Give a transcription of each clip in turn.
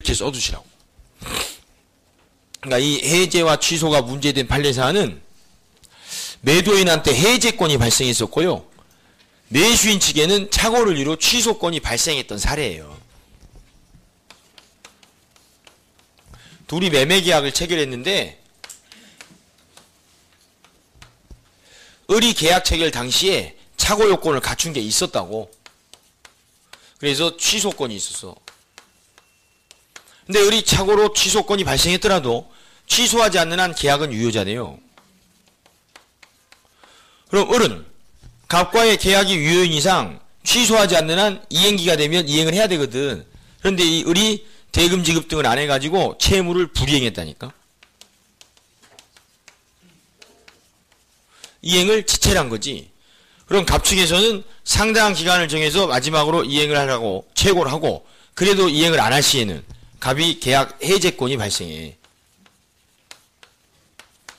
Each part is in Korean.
이렇게 써두시라고. 그러니까 이 해제와 취소가 문제된 판례사안은 매도인한테 해제권이 발생했었고요. 매수인 측에는 착오를 이루 취소권이 발생했던 사례예요. 둘이 매매계약을 체결했는데 을이 계약 체결 당시에 착오 요건을 갖춘 게 있었다고. 그래서 취소권이 있었어. 근데 을이 착오로 취소권이 발생했더라도 취소하지 않는 한 계약은 유효자네요. 그럼 을은 갑과의 계약이 유효인 이상 취소하지 않는 한 이행기가 되면 이행을 해야 되거든. 그런데 이 을이 대금 지급 등을 안 해가지고 채무를 불이행했다니까. 이행을 지체한 거지. 그럼 갑 측에서는 상당한 기간을 정해서 마지막으로 이행을 하라고 최고를 하고, 그래도 이행을 안 할 시에는 갑이 계약 해제권이 발생해.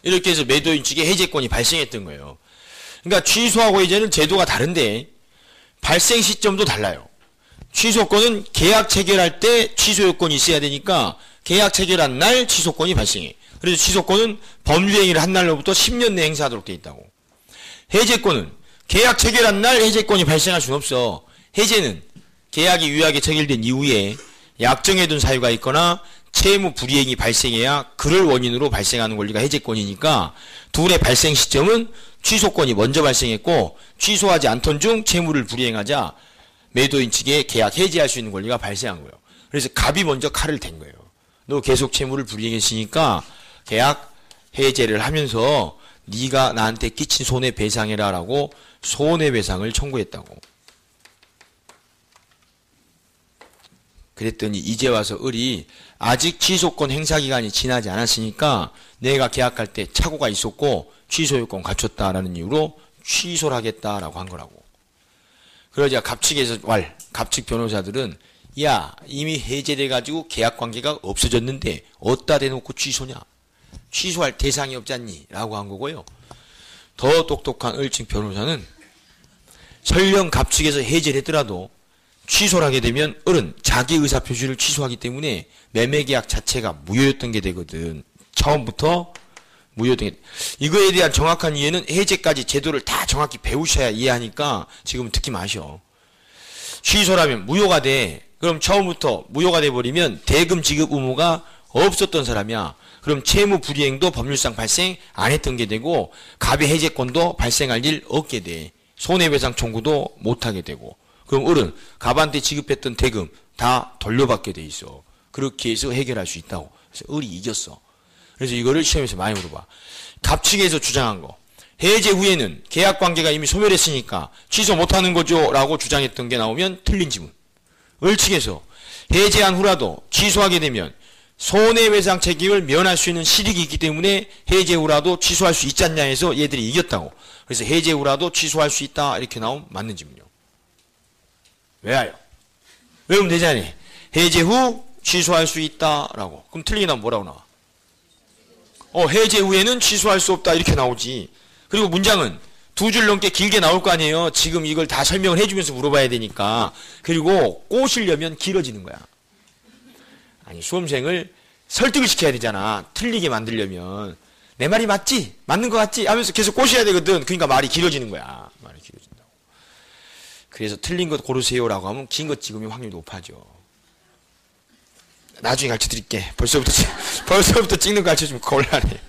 이렇게 해서 매도인 측에 해제권이 발생했던 거예요. 그러니까 취소하고 해제는 제도가 다른데 발생 시점도 달라요. 취소권은 계약 체결할 때 취소 요건이 있어야 되니까 계약 체결한 날 취소권이 발생해. 그래서 취소권은 법률행위를 한 날로부터 10년 내에 행사하도록 되어 있다고. 해제권은 계약 체결한 날 해제권이 발생할 수는 없어. 해제는 계약이 유효하게 체결된 이후에 약정해둔 사유가 있거나 채무 불이행이 발생해야 그를 원인으로 발생하는 권리가 해제권이니까 둘의 발생 시점은 취소권이 먼저 발생했고, 취소하지 않던 중 채무를 불이행하자 매도인 측에 계약 해제할 수 있는 권리가 발생한 거예요. 그래서 갑이 먼저 칼을 댄 거예요. 너 계속 채무를 불이행했으니까 계약 해제를 하면서 네가 나한테 끼친 손해배상해라 라고 손해배상을 청구했다고. 그랬더니 이제 와서 을이 아직 취소권 행사기간이 지나지 않았으니까 내가 계약할 때 착오가 있었고 취소요건 갖췄다라는 이유로 취소를 하겠다라고 한 거라고. 그러자 갑측에서 갑측 변호사들은 야, 이미 해제돼가지고 계약관계가 없어졌는데 어디다 대놓고 취소냐? 취소할 대상이 없잖니? 라고 한 거고요. 더 똑똑한 을측 변호사는 설령 갑측에서 해제를 했더라도 취소를 하게 되면 을은 자기 의사표시를 취소하기 때문에 매매계약 자체가 무효였던 게 되거든. 처음부터 무효였던 게. 이거에 대한 정확한 이해는 해제까지 제도를 다 정확히 배우셔야 이해하니까 지금 듣기 마셔. 취소라면 무효가 돼. 그럼 처음부터 무효가 돼버리면 대금 지급 의무가 없었던 사람이야. 그럼 채무 불이행도 법률상 발생 안 했던 게 되고 갑의 해제권도 발생할 일 없게 돼. 손해배상 청구도 못하게 되고. 그럼 을은 갑한테 지급했던 대금 다 돌려받게 돼 있어. 그렇게 해서 해결할 수 있다고. 그래서 을이 이겼어. 그래서 이거를 시험에서 많이 물어봐. 갑 측에서 주장한 거. 해제 후에는 계약관계가 이미 소멸했으니까 취소 못하는 거죠 라고 주장했던 게 나오면 틀린 지문. 을 측에서 해제한 후라도 취소하게 되면 손해배상 책임을 면할 수 있는 실익이 있기 때문에 해제 후라도 취소할 수 있지 않냐 해서 얘들이 이겼다고. 그래서 해제 후라도 취소할 수 있다 이렇게 나오면 맞는 지문이요. 왜요? 외우면 되잖니. 해제 후 취소할 수 있다라고. 그럼 틀리게 나오면 뭐라고 나와? 해제 후에는 취소할 수 없다 이렇게 나오지. 그리고 문장은 두 줄 넘게 길게 나올 거 아니에요. 지금 이걸 다 설명을 해주면서 물어봐야 되니까. 그리고 꼬시려면 길어지는 거야. 아니 수험생을 설득을 시켜야 되잖아. 틀리게 만들려면. 내 말이 맞지? 맞는 거 같지? 하면서 계속 꼬셔야 되거든. 그러니까 말이 길어지는 거야. 말이 길어진다고. 그래서 틀린 것 고르세요라고 하면 긴 것 찍으면 확률이 높아져. 나중에 가르쳐드릴게. 벌써부터 찍는 거 가르쳐주면 곤란해.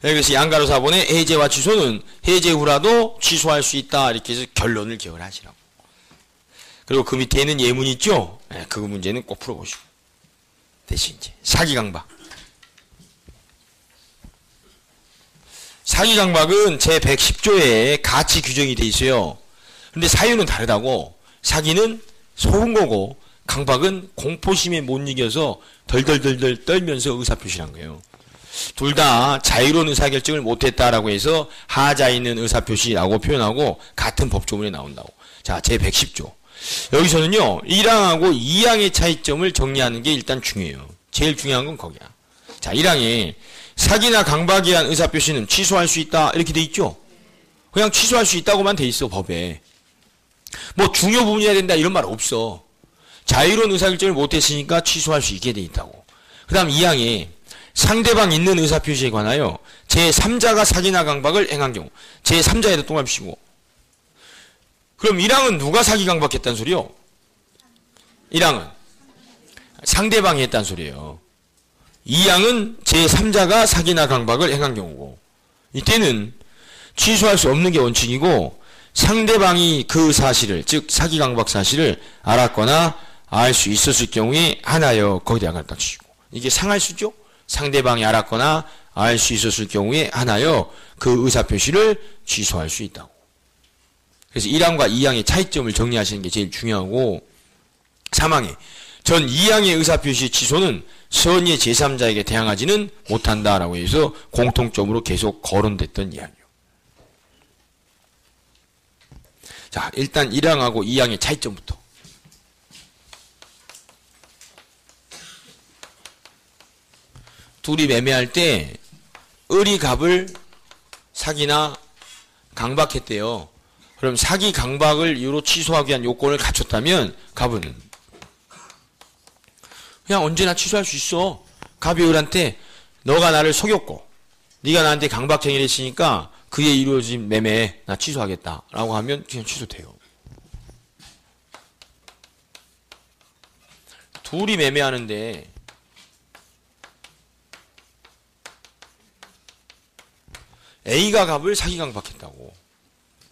그래서 양가로 사본의 해제와 취소는 해제 후라도 취소할 수 있다 이렇게 해서 결론을 기억을 하시라고. 그리고 그 밑에는 예문이 있죠. 그 문제는 꼭 풀어보시고. 대신 이제 사기강박. 사기강박은 제110조에 가치 규정이 돼 있어요. 근데 사유는 다르다고. 사기는 속은 거고 강박은 공포심에 못 이겨서 덜덜덜덜 떨면서 의사표시를 한 거예요. 둘 다 자유로운 의사결정을 못했다라고 해서 하자 있는 의사표시라고 표현하고 같은 법조문에 나온다고. 자, 제110조. 여기서는요 1항하고 2항의 차이점을 정리하는 게 일단 중요해요. 제일 중요한 건 거기야. 자, 1항에 사기나 강박에 의한 의사표시는 취소할 수 있다 이렇게 돼 있죠. 그냥 취소할 수 있다고만 돼 있어 법에. 뭐 중요 부분이어야 된다 이런 말 없어. 자유로운 의사결정을 못했으니까 취소할 수 있게 돼 있다고. 그 다음 2항에 상대방 있는 의사표시에 관하여 제3자가 사기나 강박을 행한 경우 제3자에도 또 맙시고. 그럼 1항은 누가 사기 강박했단 소리요? 1항은 상대방이 했단 소리예요. 2항은 제3자가 사기나 강박을 행한 경우고, 이때는 취소할 수 없는 게 원칙이고 상대방이 그 사실을, 즉 사기 강박 사실을 알았거나 알 수 있었을 경우에 하나여 거기다 갖다 치고, 이게 상할수죠. 상대방이 알았거나 알 수 있었을 경우에 하나여 그 의사표시를 취소할 수 있다고. 그래서 1항과 2항의 차이점을 정리하시는 게 제일 중요하고, 3항에 전 2항의 의사표시 취소는 선의의 제3자에게 대항하지는 못한다라고 해서 공통점으로 계속 거론됐던 이야기요. 자, 일단 1항하고 2항의 차이점부터. 둘이 매매할 때 을이 갑을 사기나 강박했대요. 그럼 사기 강박을 이유로 취소하기 위한 요건을 갖췄다면 갑은 그냥 언제나 취소할 수 있어. 갑이 을한테 너가 나를 속였고 네가 나한테 강박행위를 했으니까 그에 이루어진 매매 나 취소하겠다 라고 하면 그냥 취소돼요. 둘이 매매하는데 A가 갑을 사기 강박했다고.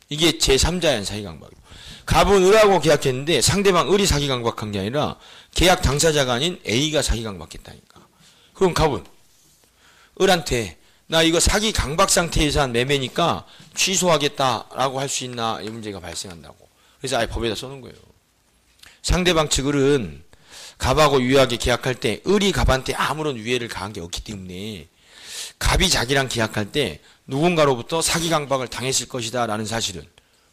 이게 제3자의 사기 강박이고, 갑은 을하고 계약했는데 상대방 을이 사기 강박한 게 아니라 계약 당사자가 아닌 A가 사기 강박했다니까. 그럼 갑은 을한테 나 이거 사기 강박 상태에서 한 매매니까 취소하겠다라고 할 수 있나, 이 문제가 발생한다고. 그래서 아예 법에다 써놓은 거예요. 상대방 측 을은 갑하고 유효하게 계약할 때 을이 갑한테 아무런 위해를 가한 게 없기 때문에 갑이 자기랑 계약할 때 누군가로부터 사기 강박을 당했을 것이다 라는 사실은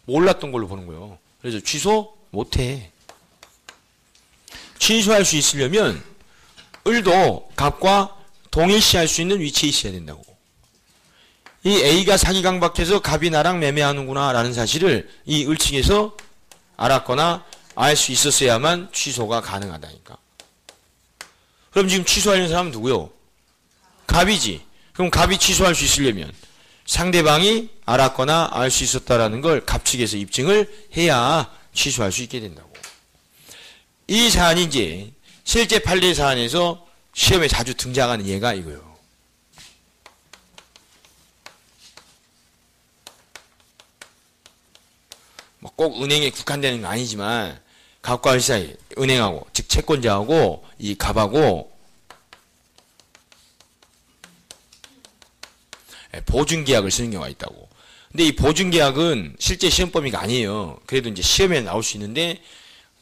몰랐던 걸로 보는 거예요. 그래서 취소 못해. 취소할 수 있으려면 을도 갑과 동일시할 수 있는 위치에 있어야 된다고. 이 A가 사기 강박해서 갑이 나랑 매매하는구나 라는 사실을 이 을 측에서 알았거나 알 수 있었어야만 취소가 가능하다니까. 그럼 지금 취소하려는 사람은 누구요? 갑이지. 그럼 갑이 취소할 수 있으려면 상대방이 알았거나 알 수 있었다라는 걸 갑 측에서 입증을 해야 취소할 수 있게 된다고. 이 사안이 이제 실제 판례 사안에서 시험에 자주 등장하는 예가 이거예요. 뭐 꼭 은행에 국한되는 건 아니지만 갑과 을 사이, 은행하고 즉 채권자하고 이 갑하고 보증계약을 쓰는 경우가 있다고. 근데 이 보증계약은 실제 시험 범위가 아니에요. 그래도 이제 시험에 나올 수 있는데,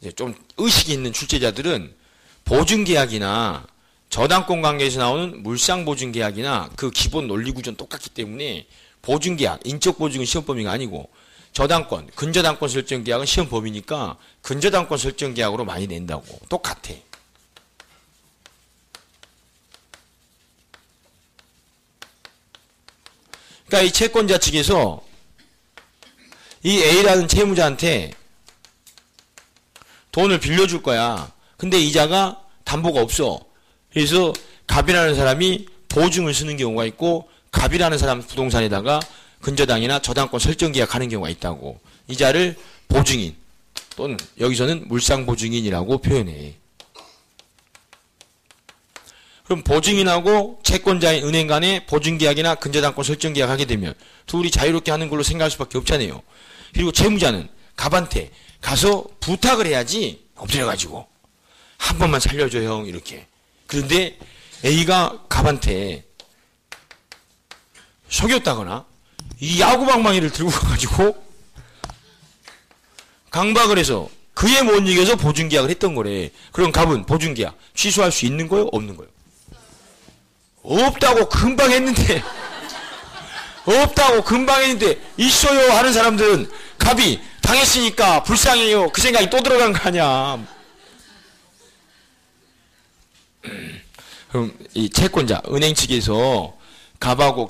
이제 좀 의식이 있는 출제자들은 보증계약이나 저당권 관계에서 나오는 물상보증계약이나 그 기본 논리구조는 똑같기 때문에 보증계약, 인적보증은 시험 범위가 아니고, 저당권, 근저당권 설정계약은 시험 범위니까 근저당권 설정계약으로 많이 낸다고. 똑같아. 그러니까 이 채권자 측에서 이 A라는 채무자한테 돈을 빌려줄 거야. 근데 이자가 담보가 없어. 그래서 갑이라는 사람이 보증을 쓰는 경우가 있고, 갑이라는 사람 부동산에다가 근저당이나 저당권 설정 계약하는 경우가 있다고. 이자를 보증인 또는 여기서는 물상보증인이라고 표현해. 그럼 보증인하고 채권자인 은행 간에 보증계약이나 근저당권 설정계약 하게 되면 둘이 자유롭게 하는 걸로 생각할 수밖에 없잖아요. 그리고 채무자는 갑한테 가서 부탁을 해야지, 엎드려가지고 한 번만 살려줘 형 이렇게. 그런데 A가 갑한테 속였다거나 이 야구방망이를 들고 가가지고 강박을 해서 그에 못 이겨서 보증계약을 했던 거래. 그럼 갑은 보증계약 취소할 수 있는 거예요? 없는 거예요? 없다고 금방 했는데 없다고 금방 했는데 있어요 하는 사람들은 갑이 당했으니까 불쌍해요 그 생각이 또 들어간 거 아니야. 그럼 이 채권자 은행 측에서 갑하고